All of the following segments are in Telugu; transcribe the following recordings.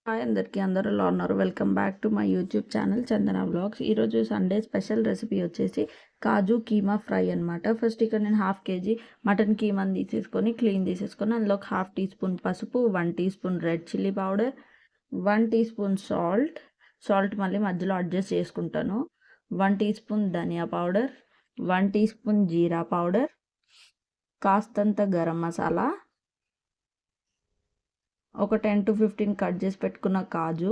హాయ్ అందరికీ, అందరూ ఎలా ఉన్నారు? Welcome back to my YouTube channel Chandana vlogs. ఈరోజు సండే స్పెషల్ రెసిపీ వచ్చేసి కాజు కీమా ఫ్రై అనమాట. ఫస్ట్ ఇక్కడ నేను 1/2 kg మటన్ కీమాని తీసేసుకొని క్లీన్ చేసేసుకొని అందులో 1/2 టీ స్పూన్ పసుపు, 1 teaspoon red chilli powder, 1 teaspoon salt మళ్ళీ మధ్యలో అడ్జస్ట్ చేసుకుంటాను, 1 టీ స్పూన్ ధనియా పౌడర్, 1 టీ స్పూన్ జీరా పౌడర్, కాస్తంత గరం మసాలా, ఒక 10 to 15 కట్ చేసి పెట్టుకున్న కాజు,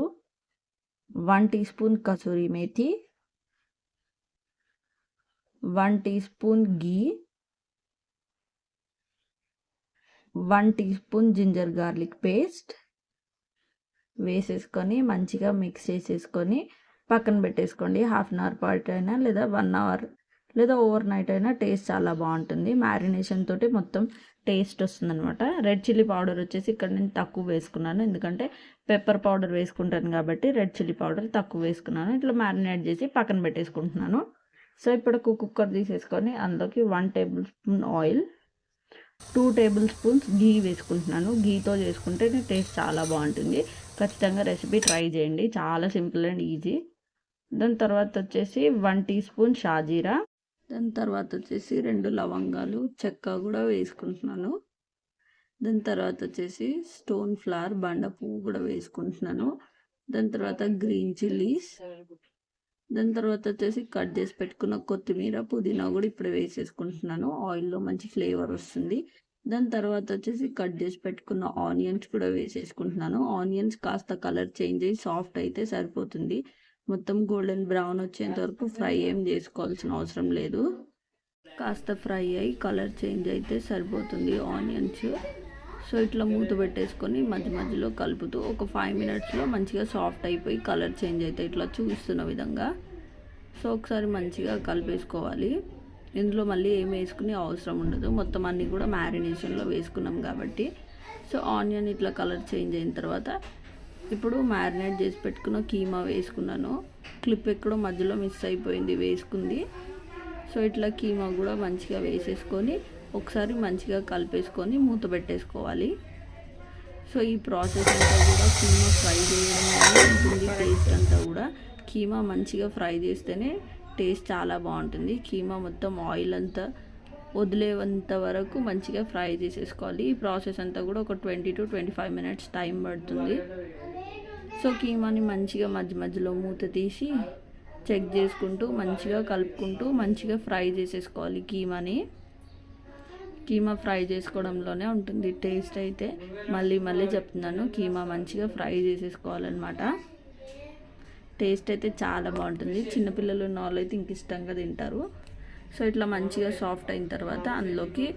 1 టీ స్పూన్ కసూరి మేథి, 1 టీ స్పూన్ ఘీ, 1 teaspoon ginger garlic paste వేసేసుకొని మంచిగా మిక్స్ చేసేసుకొని పక్కన పెట్టేసుకోండి. 1/2 అవర్ పాటు అయినా లేదా 1 అవర్ లేదా ఓవర్ నైట్ అయినా టేస్ట్ చాలా బాగుంటుంది. మ్యారినేషన్ తోటి మొత్తం టేస్ట్ వస్తుంది అనమాట. రెడ్ చిల్లీ పౌడర్ వచ్చేసి ఇక్కడ నేను తక్కువ వేసుకున్నాను, ఎందుకంటే పెప్పర్ పౌడర్ వేసుకుంటాను కాబట్టి రెడ్ చిల్లీ పౌడర్ తక్కువ వేసుకున్నాను. ఇట్లా మ్యారినేట్ చేసి పక్కన పెట్టేసుకుంటున్నాను. సో ఇప్పుడు కుక్కర్ తీసేసుకొని అందులోకి 1 tablespoon oil, 2 tablespoons ఘీ వేసుకుంటున్నాను. ఘీతో చేసుకుంటే టేస్ట్ చాలా బాగుంటుంది. ఖచ్చితంగా రెసిపీ ట్రై చేయండి, చాలా సింపుల్ అండ్ ఈజీ. దాని తర్వాత వచ్చేసి 1 టీ స్పూన్ షాజీరా, దాని తర్వాత వచ్చేసి 2 లవంగాలు, చెక్క కూడా వేసుకుంటున్నాను. దాని తర్వాత వచ్చేసి స్టోన్ ఫ్లవర్, బండ పువ్వు కూడా వేసుకుంటున్నాను. దాని తర్వాత గ్రీన్ చిల్లీస్, దాని తర్వాత వచ్చేసి కట్ చేసి పెట్టుకున్న కొత్తిమీర, పుదీనా కూడా ఇప్పుడు వేసేసుకుంటున్నాను. ఆయిల్లో మంచి ఫ్లేవర్ వస్తుంది. దాని తర్వాత వచ్చేసి కట్ చేసి పెట్టుకున్న ఆనియన్స్ కూడా వేసేసుకుంటున్నాను. ఆనియన్స్ కాస్త కలర్ చేంజ్ అయ్యి సాఫ్ట్ అయితే సరిపోతుంది. మొత్తం గోల్డెన్ బ్రౌన్ వచ్చేంత వరకు ఫ్రై ఏం చేసుకోవాల్సిన అవసరం లేదు. కాస్త ఫ్రై అయ్యి కలర్ చేంజ్ అయితే సరిపోతుంది ఆనియన్స్. సో ఇట్లా మూత పెట్టేసుకొని మధ్య మధ్యలో కలుపుతూ ఒక 5 minutesలో మంచిగా సాఫ్ట్ అయిపోయి కలర్ చేంజ్ అయితే ఇట్లా చూస్తున్న విధంగా. సో ఒకసారి మంచిగా కలిపేసుకోవాలి. ఇందులో మళ్ళీ ఏం వేసుకునే అవసరం ఉండదు, మొత్తం అన్నీ కూడా మ్యారినేషన్లో వేసుకున్నాం కాబట్టి. సో ఆనియన్ ఇట్లా కలర్ చేంజ్ అయిన తర్వాత ఇప్పుడు మ్యారినేట్ చేసి పెట్టుకున్న కీమా వేసుకున్నాను. క్లిప్ ఎక్కడో మధ్యలో మిస్ అయిపోయింది, వేసుకుంది. సో ఇట్లా కీమా కూడా మంచిగా వేసేసుకొని ఒకసారి మంచిగా కలిపేసుకొని మూత పెట్టేసుకోవాలి. సో ఈ ప్రాసెస్ అంతా కూడా కీమా ఫ్రై చేయడం ఉంటుంది. టేస్ట్ అంతా కూడా కీమా మంచిగా ఫ్రై చేస్తేనే టేస్ట్ చాలా బాగుంటుంది. కీమా మొత్తం ఆయిల్ అంతా వదిలేంత వరకు మంచిగా ఫ్రై చేసేసుకోవాలి. ఈ ప్రాసెస్ అంతా కూడా ఒక 20 to 25 minutes టైం పడుతుంది. సో కీమాని మంచిగా మధ్య మధ్యలో మూత తీసి చెక్ చేసుకుంటూ మంచిగా కలుపుకుంటూ మంచిగా ఫ్రై చేసేసుకోవాలి. కీమా ఫ్రై చేసుకోవడంలోనే ఉంటుంది టేస్ట్ అయితే. మళ్ళీ చెప్తున్నాను, కీమా మంచిగా ఫ్రై చేసేసుకోవాలన్నమాట. టేస్ట్ అయితే చాలా బాగుంటుంది. చిన్నపిల్లలు ఉన్న వాళ్ళు అయితే ఇంక ఇష్టంగా తింటారు. సో ఇట్లా మంచిగా సాఫ్ట్ అయిన తర్వాత అందులోకి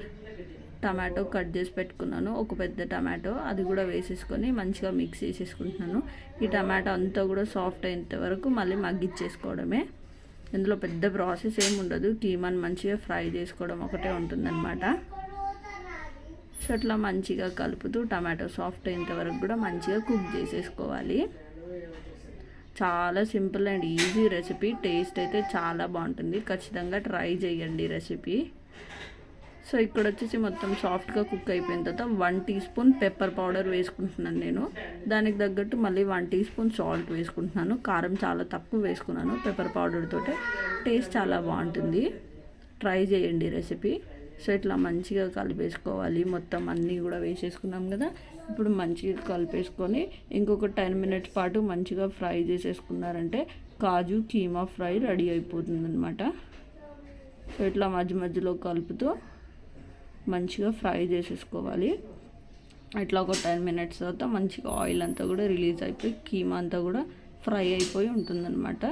టమాటో కట్ చేసి పెట్టుకున్నాను, ఒక పెద్ద టమాటో, అది కూడా వేసేసుకొని మంచిగా మిక్స్ చేసేసుకుంటున్నాను. ఈ టమాటో అంతా కూడా సాఫ్ట్ అయ్యేంత వరకు మళ్ళీ మగ్గిచ్చేసుకోవడమే. ఇందులో పెద్ద ప్రాసెస్ ఏమి ఉండదు, కీమాని మంచిగా ఫ్రై చేసుకోవడం ఒకటే ఉంటుందన్నమాట. సో అట్లా మంచిగా కలుపుతూ టమాటో సాఫ్ట్ అయ్యేంత వరకు కూడా మంచిగా కుక్ చేసేసుకోవాలి. చాలా simple and easy recipe. Taste అయితే చాలా బాగుంటుంది. ఖచ్చితంగా ట్రై చేయండి రెసిపీ. సో ఇక్కడ వచ్చేసి మొత్తం సాఫ్ట్గా కుక్ అయిపోయిన తర్వాత 1 టీ స్పూన్ పెప్పర్ పౌడర్ వేసుకుంటున్నాను నేను. దానికి తగ్గట్టు మళ్ళీ 1 టీ స్పూన్ సాల్ట్ వేసుకుంటున్నాను. కారం చాలా తక్కువ వేసుకున్నాను. పెప్పర్ పౌడర్ తోటే టేస్ట్ చాలా బాగుంటుంది. ట్రై చేయండి రెసిపీ. సో ఇట్లా మంచిగా కలిపేసుకోవాలి. మొత్తం అన్నీ కూడా వేసేసుకున్నాం కదా. ఇప్పుడు మంచిగా కలిపేసుకొని ఇంకొక 10 minutes పాటు మంచిగా ఫ్రై చేసేసుకున్నారంటే కాజు కీమా ఫ్రై రెడీ అయిపోతుంది అనమాట. సో ఇట్లా మధ్య మధ్యలో కలుపుతూ మంచిగా ఫ్రై చేసేసుకోవాలి. ఇట్లా ఒక 10 minutes తర్వాత మంచిగా ఆయిల్ అంతా కూడా రిలీజ్ అయిపోయి కీమా అంతా కూడా ఫ్రై అయిపోయి ఉంటుందన్నమాట.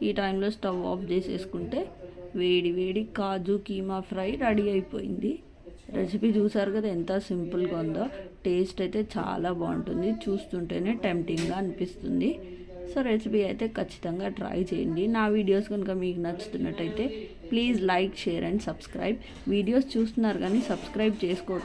ఈ టైంలో స్టవ్ ఆఫ్ చేసేసుకుంటే వేడి వేడి కాజు కీమా ఫ్రై రెడీ అయిపోయింది. రెసిపీ చూసారు కదా ఎంత సింపుల్గా ఉందో. టేస్ట్ అయితే చాలా బాగుంటుంది, చూస్తుంటేనే టెంప్టింగ్గా అనిపిస్తుంది. సో రెసిపీ అయితే ఖచ్చితంగా ట్రై చేయండి. నా వీడియోస్ కనుక మీకు నచ్చుతున్నట్టయితే please like, share and subscribe. Videos చూస్తున్నారు కానీ సబ్స్క్రైబ్ చేసుకో